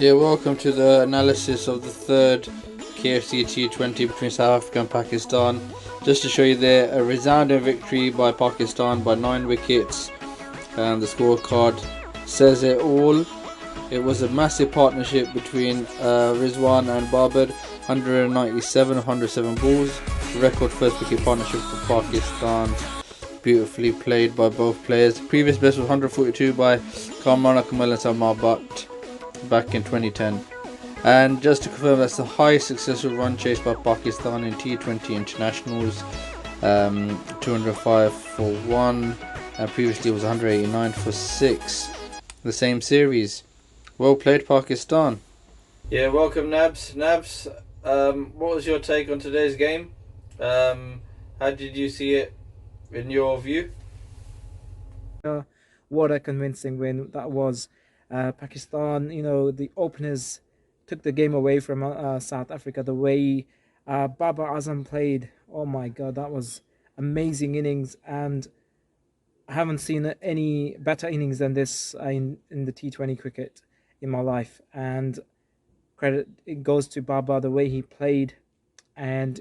Yeah, welcome to the analysis of the third KFC T20 between South Africa and Pakistan. Just to show you there, a resounding victory by Pakistan by 9 wickets, and the scorecard says it all. It was a massive partnership between Rizwan and Babar, 197 of 107 balls, record first wicket partnership for Pakistan. Beautifully played by both players. The previous best was 142 by Kamran Akmal and Salman Butt back in 2010. And just to confirm, that's the highest successful run chase by Pakistan in T20 internationals. 205 for 1, and previously it was 189 for 6. The same series. Well played, Pakistan. Yeah, welcome, Nabs. Nabs, what was your take on today's game? How did you see it in your view? What a convincing win that was. Pakistan, the openers took the game away from South Africa. The way Babar Azam played, oh my God, that was amazing innings. And I haven't seen any better innings than this in the T20 cricket in my life. And credit it goes to Babar, the way he played. And,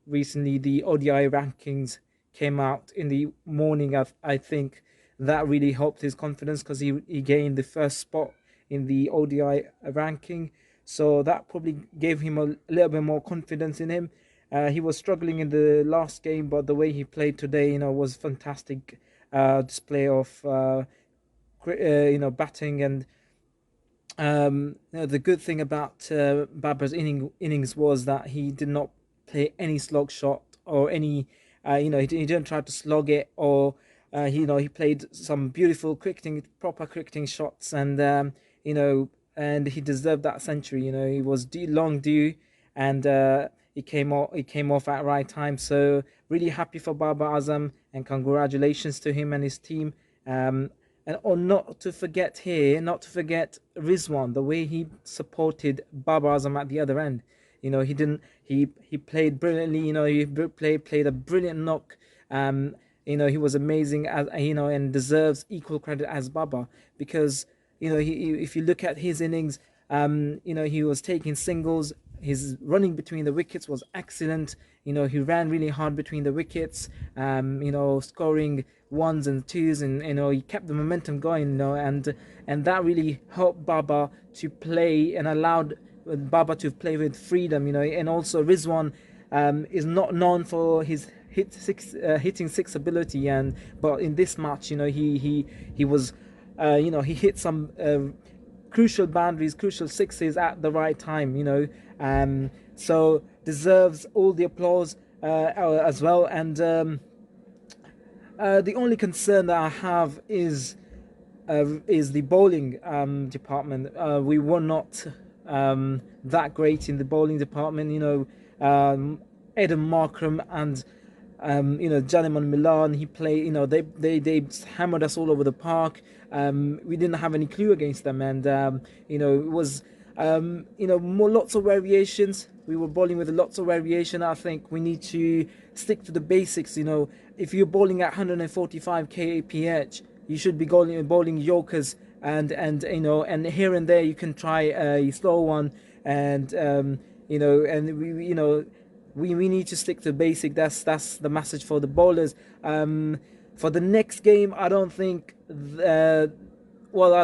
recently the ODI rankings came out in the morning. I think that really helped his confidence because he gained the first spot in the ODI ranking. So that probably gave him a little bit more confidence in him. He was struggling in the last game, but the way he played today, was fantastic. Display of batting. And the good thing about Babar's innings was that he did not play any slog shot or any, he didn't try to slog it, or he played some beautiful proper cricketing shots, and and he deserved that century. He was long due, and he came off at right time. So really happy for Babar Azam, and congratulations to him and his team. And not to forget Rizwan, the way he supported Babar Azam at the other end. He didn't. He played brilliantly. He played a brilliant knock. He was amazing as and deserves equal credit as Baba, because if you look at his innings, he was taking singles. His running between the wickets was excellent. He ran really hard between the wickets. Scoring ones and twos, and he kept the momentum going. And that really helped Baba to play and allowed Baba to play with freedom. And also Rizwan is not known for his hitting six ability, but in this match, he was, he hit some crucial boundaries, crucial sixes at the right time. So deserves all the applause as well. And the only concern that I have is the bowling department. We were not that great in the bowling department. Adam Markram and Janiman Milan. He played. They hammered us all over the park. We didn't have any clue against them, and it was lots of variations. We were bowling with lots of variation. I think we need to stick to the basics. If you're bowling at 145 kph, you should be bowling Yorkers, and here and there you can try a slow one, and we need to stick to basic. That's the message for the bowlers. For the next game, I don't think. I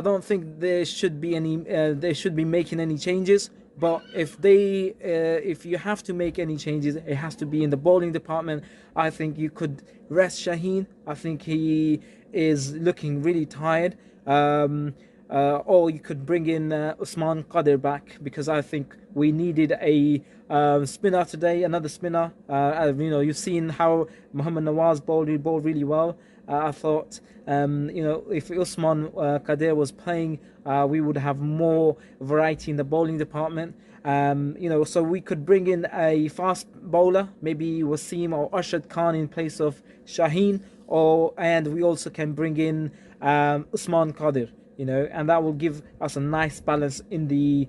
don't think there should be any. They should be making any changes. But if you have to make any changes, it has to be in the bowling department. I think you could rest Shaheen. I think he is looking really tired. Or you could bring in Usman Qadir back, because I think we needed a spinner today, another spinner. You've seen how Muhammad Nawaz bowled. He bowled really well. I thought, if Usman Qadir was playing, we would have more variety in the bowling department. So we could bring in a fast bowler, maybe Wasim or Arshad Khan in place of Shaheen, and we also can bring in Usman Qadir. And that will give us a nice balance in the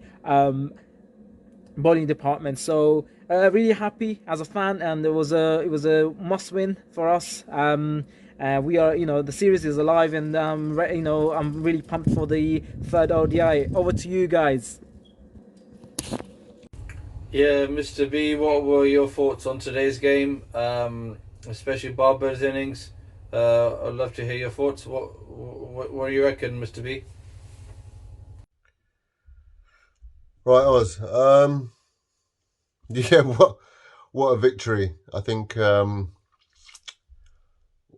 bowling department. So really happy as a fan, and it was a must win for us. We are, the series is alive, and I'm really pumped for the third ODI. Over to you guys. Yeah, Mr. B, what were your thoughts on today's game, especially Barber's innings? I'd love to hear your thoughts. What do you reckon, Mr. B? Right, Oz. Yeah, what a victory! I think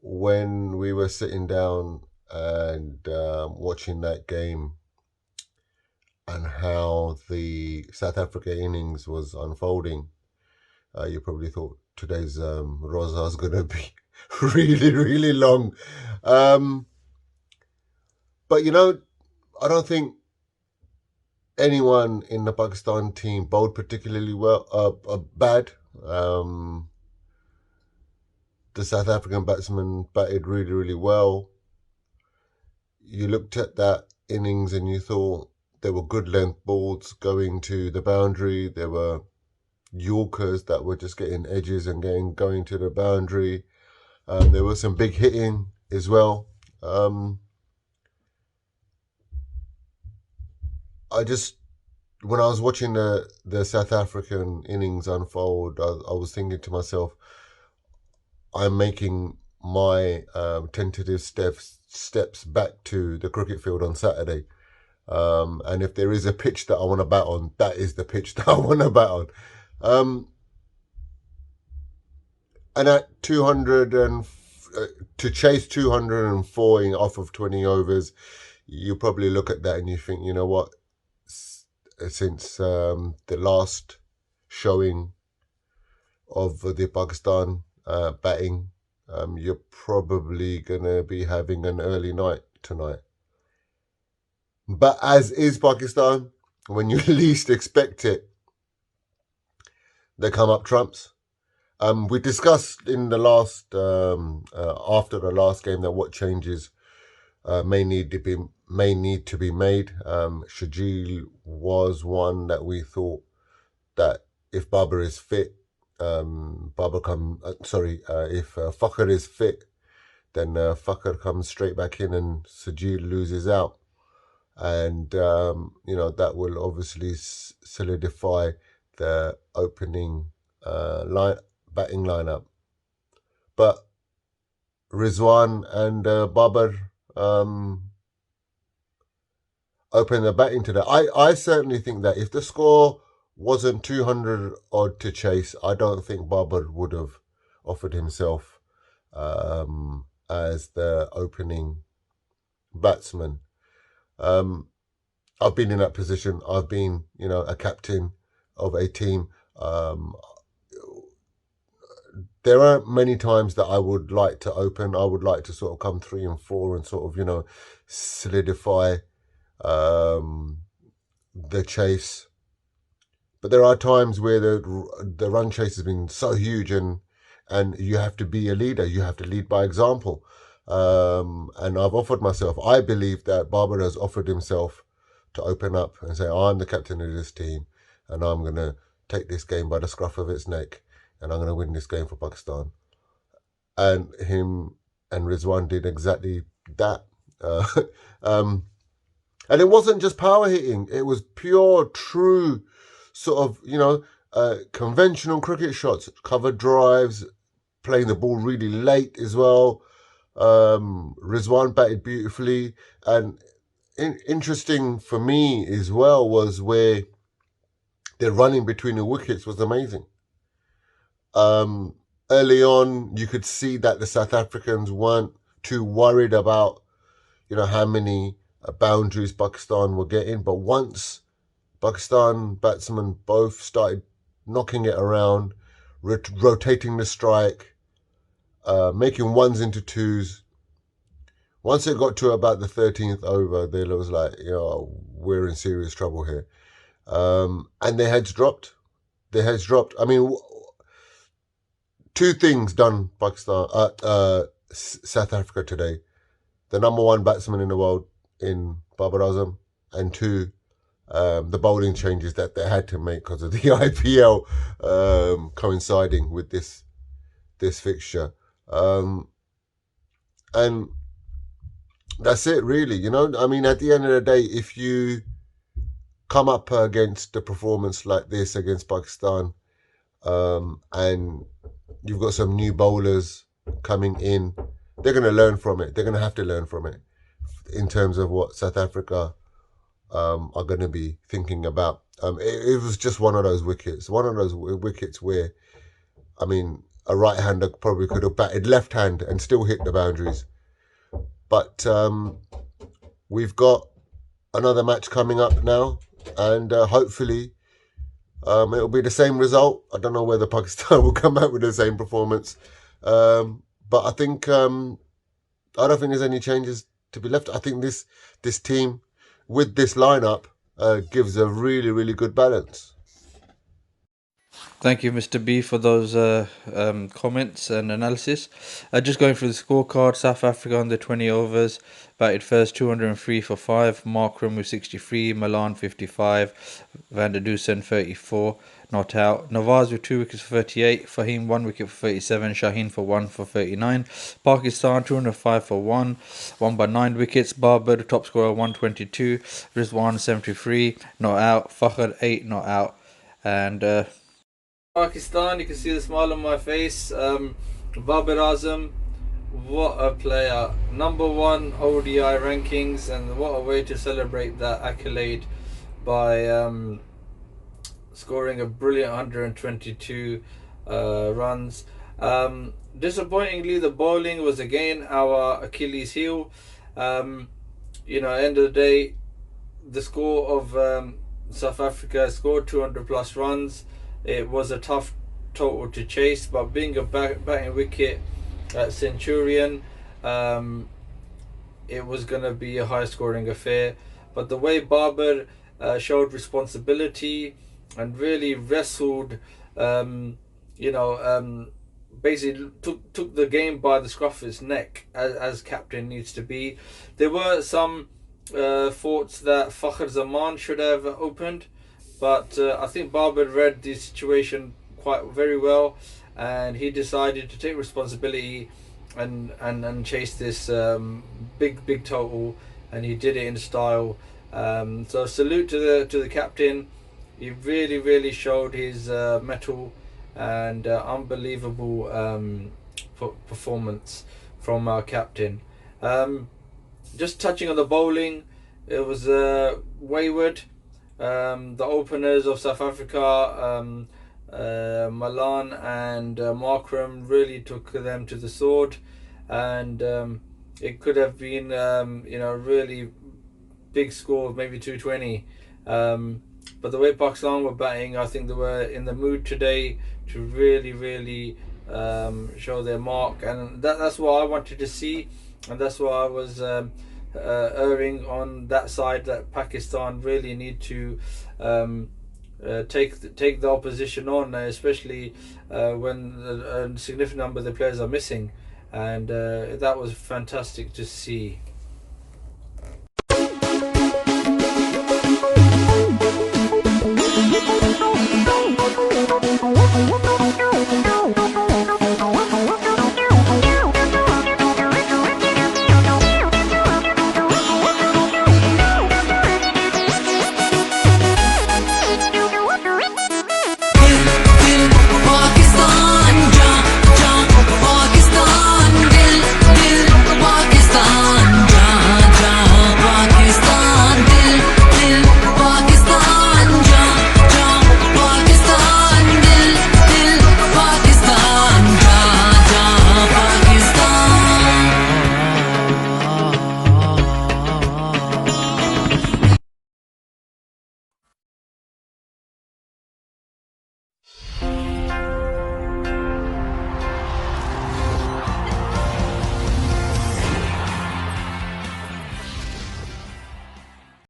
when we were sitting down and watching that game and how the South Africa innings was unfolding, you probably thought today's Rosa is going to be really, really long. Um, but I don't think anyone in the Pakistan team bowled particularly well, bad. The South African batsmen batted really, really well. You looked at that innings and you thought there were good length balls going to the boundary. There were Yorkers that were just getting edges and going to the boundary. There was some big hitting as well. I just when I was watching the South African innings unfold, I was thinking to myself, I'm making my tentative steps back to the cricket field on Saturday. And if there is a pitch that I want to bat on, that is the pitch that I want to bat on. And at 200 and to chase 204 off of 20 overs, you probably look at that and you think, you know what? Since the last showing of the Pakistan batting, you're probably going to be having an early night tonight. But as is Pakistan, when you least expect it, they come up trumps. We discussed in the last, after the last game, that what changes may need to be made. Shajil was one that we thought that if Babar is fit, if Fakhar is fit, then Fakhar comes straight back in and Sajid loses out. And, that will obviously solidify the opening batting lineup. But Rizwan and Babar open the batting today. I certainly think that if the score wasn't 200 odd to chase, I don't think Babar would have offered himself as the opening batsman. I've been in that position. I've been, a captain of a team. There aren't many times that I would like to open. I would like to sort of come 3 and 4 and sort of, solidify the chase. But there are times where the run chase has been so huge and you have to be a leader. You have to lead by example. And I've offered myself. I believe that Babar has offered himself to open up and say, I'm the captain of this team and I'm going to take this game by the scruff of its neck and I'm going to win this game for Pakistan. And him and Rizwan did exactly that. And it wasn't just power hitting. It was pure, true sort of, conventional cricket shots, cover drives, playing the ball really late as well. Rizwan batted beautifully. And interesting for me as well was where the running between the wickets was amazing. Early on, you could see that the South Africans weren't too worried about, how many boundaries Pakistan were getting. But once Pakistan batsmen both started knocking it around, rotating the strike, making ones into twos, once it got to about the 13th over, they was like, we're in serious trouble here. And their heads dropped. I mean, two things done Pakistan, South Africa today. The number one batsman in the world in Babar Azam, and two, the bowling changes that they had to make because of the IPL coinciding with this fixture. And that's it, really. You know, I mean, at the end of the day, if you come up against a performance like this against Pakistan, and you've got some new bowlers coming in, they're going to learn from it. They're going to have to learn from it in terms of what South Africa are going to be thinking about. It was just one of those wickets where, I mean, a right-hander probably could have batted left hand and still hit the boundaries. But we've got another match coming up now, and hopefully it'll be the same result. I don't know whether Pakistan will come out with the same performance, but I think I don't think there's any changes to be left. I think this team with this lineup gives a really, really good balance. Thank you, Mr. B, for those comments and analysis. Just going through the scorecard, South Africa on the 20 overs, batted first 203 for 5, Markram with 63, Milan 55, Van der Dusen 34, not out. Nawaz with 2 wickets for 38, Fahim 1 wicket for 37, Shaheen for 1 for 39. Pakistan 205 for 1, won by 9 wickets. Babar, the top scorer, 122, Rizwan 73, not out. Fakhr 8, not out. And Pakistan, you can see the smile on my face. Babar Azam, what a player. #1 ODI rankings, and what a way to celebrate that accolade by scoring a brilliant 122 runs. Disappointingly, the bowling was again our Achilles heel. You know, at the end of the day, the score of South Africa scored 200 plus runs. It was a tough total to chase, but being a batting wicket at Centurion, it was going to be a high scoring affair. But the way Babar showed responsibility and really wrestled, basically took the game by the scruff of its neck, as captain needs to be. There were some thoughts that Fakhr Zaman should have opened, but I think Babar read the situation quite very well, and he decided to take responsibility and chase this big total, and he did it in style. So salute to the captain. He really showed his mettle, and unbelievable performance from our captain. Just touching on the bowling, it was wayward. The openers of South Africa, Malan and Markram, really took them to the sword, and it could have been really big score, maybe 220. But the way Pakistan were batting, I think they were in the mood today to really show their mark, and that's what I wanted to see, and that's why I was erring on that side, that Pakistan really need to take the opposition on, especially when a significant number of the players are missing, and that was fantastic to see.